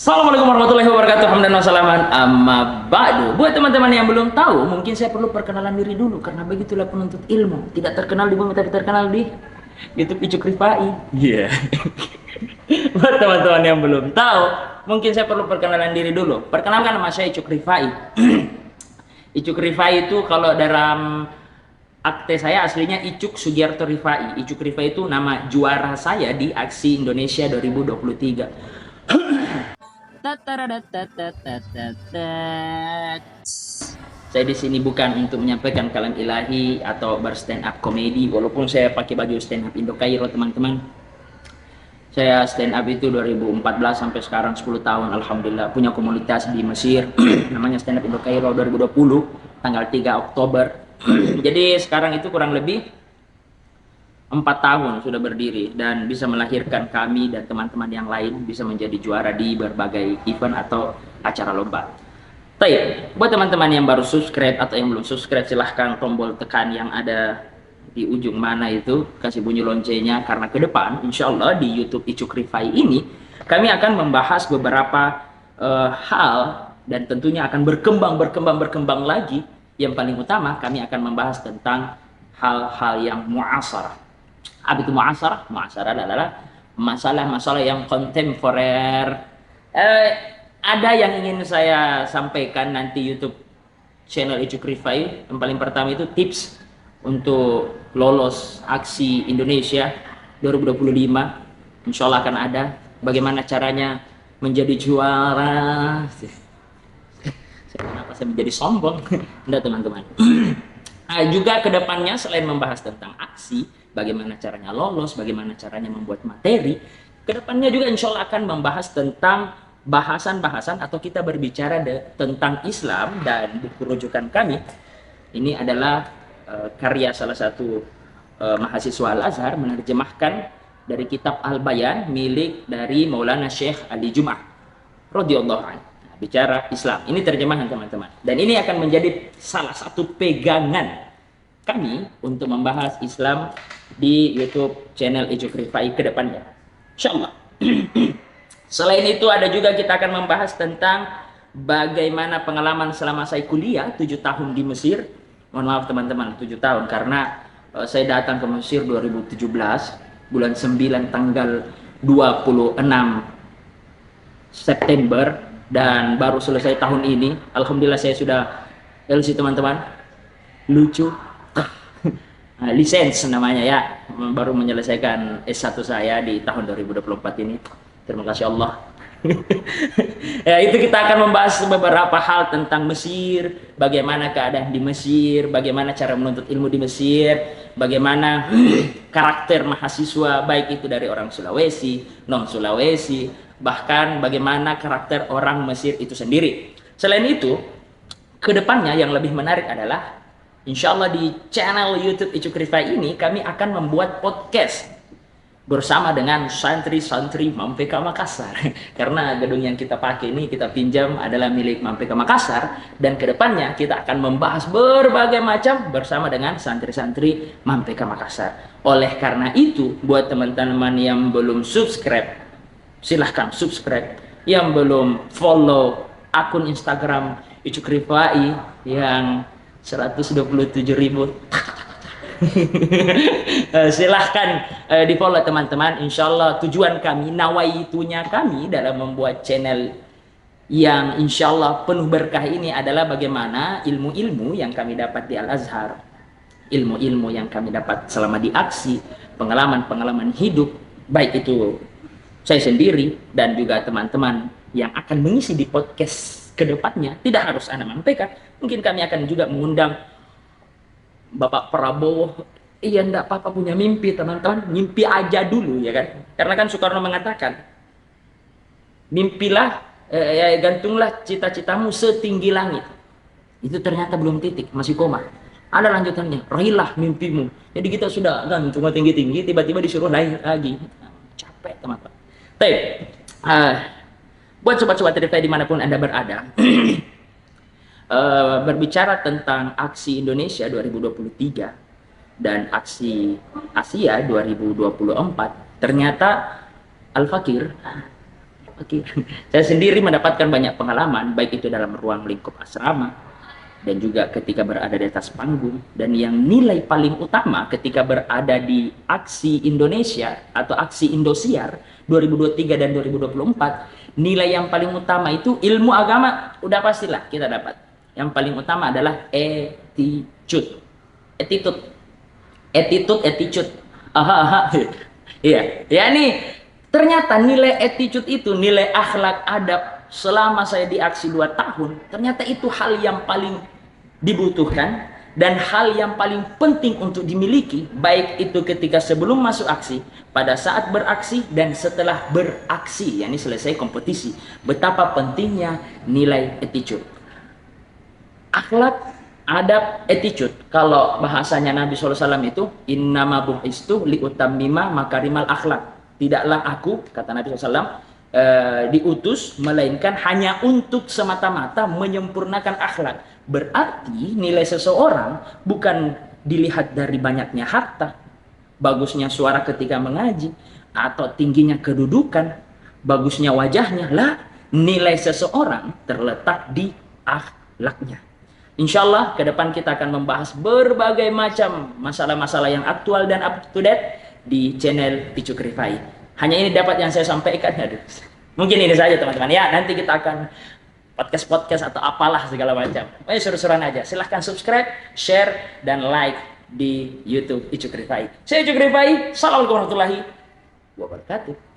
Assalamualaikum warahmatullahi wabarakatuh. Hamdan wa salaman amma ba'du. Buat teman-teman yang belum tahu, mungkin saya perlu perkenalan diri dulu karena begitulah penuntut ilmu. Tidak terkenal di bumi tapi terkenal di YouTube Icuk Rifai. Iya. Buat teman-teman yang belum tahu, mungkin saya perlu perkenalan diri dulu. Perkenalkan, nama saya Icuk Rifai. Icuk Rifai itu kalau dalam akte saya aslinya Icuk Sugiarto Rifai. Icuk Rifai itu nama juara saya di Aksi Indonesia 2023. Saya di sini bukan untuk menyampaikan kalam ilahi atau berstand up komedi, walaupun saya pakai baju stand up Indo Kairo, teman-teman. Saya stand up itu 2014 sampai sekarang 10 tahun, alhamdulillah. Punya komunitas di Mesir namanya Stand Up Indo Kairo 2020 tanggal 3 Oktober. Jadi sekarang itu kurang lebih 4 tahun sudah berdiri dan bisa melahirkan kami dan teman-teman yang lain bisa menjadi juara di berbagai event atau acara lomba. Baik, buat teman-teman yang baru subscribe atau yang belum subscribe, silahkan tombol tekan yang ada di ujung mana itu, kasih bunyi loncengnya, karena ke depan insya Allah di YouTube Icuk Rifai ini kami akan membahas beberapa hal dan tentunya akan berkembang lagi. Yang paling utama kami akan membahas tentang hal-hal yang mu'asarah. Apa itu mu'asarah? Mu'asarah adalah masalah-masalah yang kontemporer. Ada yang ingin saya sampaikan nanti YouTube channel Icuk Rifai. Yang paling pertama itu tips untuk lolos Aksi Indonesia 2025. Insya Allah akan ada. Bagaimana caranya menjadi juara. Kenapa saya menjadi sombong? Enggak, teman-teman. Juga kedepannya selain membahas tentang aksi, bagaimana caranya lolos, bagaimana caranya membuat materi, kedepannya juga insya Allah akan membahas tentang bahasan-bahasan atau kita berbicara tentang Islam. Dan buku rujukan kami ini adalah karya salah satu mahasiswa Al-Azhar, menerjemahkan dari kitab Al-Bayan milik dari Maulana Syekh Ali Jum'ah radhiyallahu anhu. Bicara Islam, ini terjemahan, teman-teman, dan ini akan menjadi salah satu pegangan kami untuk membahas Islam di YouTube channel Icuk Rifai ke depannya, insyaallah. Selain itu ada juga kita akan membahas tentang bagaimana pengalaman selama saya kuliah 7 tahun di Mesir. Mohon maaf teman-teman, 7 tahun karena saya datang ke Mesir 2017 bulan 9 tanggal 26 September dan baru selesai tahun ini. Alhamdulillah saya sudah LC, teman-teman. Lucu. Lisens namanya ya. Baru menyelesaikan S1 saya di tahun 2024 ini. Terima kasih Allah. Ya, itu kita akan membahas beberapa hal tentang Mesir, bagaimana keadaan di Mesir, bagaimana cara menuntut ilmu di Mesir, bagaimana karakter mahasiswa baik itu dari orang Sulawesi, non Sulawesi, bahkan bagaimana karakter orang Mesir itu sendiri. Selain itu, kedepannya yang lebih menarik adalah insya Allah di channel YouTube Icuk Rifai ini kami akan membuat podcast bersama dengan santri-santri Mampeka Makassar. Karena gedung yang kita pakai ini kita pinjam adalah milik Mampeka Makassar, dan kedepannya kita akan membahas berbagai macam bersama dengan santri-santri Mampeka Makassar. Oleh karena itu, buat teman-teman yang belum subscribe, silahkan subscribe. Yang belum follow akun Instagram Icuk Rifai yang 127.000 silahkan di follow, teman-teman. Insyaallah tujuan kami, nawaitunya kami dalam membuat channel yang insyaallah penuh berkah ini adalah bagaimana ilmu-ilmu yang kami dapat di Al-Azhar, ilmu-ilmu yang kami dapat selama di aksi, pengalaman-pengalaman hidup, baik itu saya sendiri dan juga teman-teman yang akan mengisi di podcast kedepannya. Tidak harus anak Mampeka, mungkin kami akan juga mengundang Bapak Prabowo. Iya, enggak apa-apa punya mimpi, teman-teman. Mimpi aja dulu, ya kan? Karena kan Soekarno mengatakan, mimpilah, gantunglah cita-citamu setinggi langit. Itu ternyata belum titik, masih koma. Ada lanjutannya, raihlah mimpimu. Jadi kita sudah gantung tinggi-tinggi, tiba-tiba disuruh naik lagi. Capek, teman-teman. Tapi, buat sobat-sobat Rifai dimanapun Anda berada, berbicara tentang Aksi Indonesia 2023 dan Aksi Asia 2024, ternyata Al-Fakir fakir. Saya sendiri mendapatkan banyak pengalaman, baik itu dalam ruang lingkup asrama, dan juga ketika berada di atas panggung. Dan yang nilai paling utama ketika berada di aksi Indonesia atau aksi Indosiar 2023 dan 2024, nilai yang paling utama itu ilmu agama, udah pastilah kita dapat. Yang paling utama adalah attitude. Attitude. Aha, aha. Iya, ya nih. Ternyata nilai attitude itu, nilai akhlak adab selama saya di aksi 2 tahun, ternyata itu hal yang paling dibutuhkan dan hal yang paling penting untuk dimiliki, baik itu ketika sebelum masuk aksi, pada saat beraksi, dan setelah beraksi, yakni selesai kompetisi. Betapa pentingnya nilai attitude. Akhlak, adab, attitude. Kalau bahasanya Nabi SAW itu, innama bu'istu liutammima makarimal akhlak. Tidaklah aku, kata Nabi SAW, diutus melainkan hanya untuk semata-mata menyempurnakan akhlak. Berarti nilai seseorang bukan dilihat dari banyaknya harta, bagusnya suara ketika mengaji, atau tingginya kedudukan, bagusnya wajahnya. Lah, nilai seseorang terletak di akhlaknya. Insya Allah ke depan kita akan membahas berbagai macam masalah-masalah yang aktual dan up to date di channel Icuk Rifai. Hanya ini dapat yang saya sampaikan. Aduh. Mungkin ini saja teman-teman. Ya, nanti kita akan podcast-podcast atau apalah segala macam. Seru-seruan aja. Silahkan subscribe, share, dan like di YouTube Icuk Rifai. Saya Icuk Rifai. Assalamualaikum warahmatullahi wabarakatuh.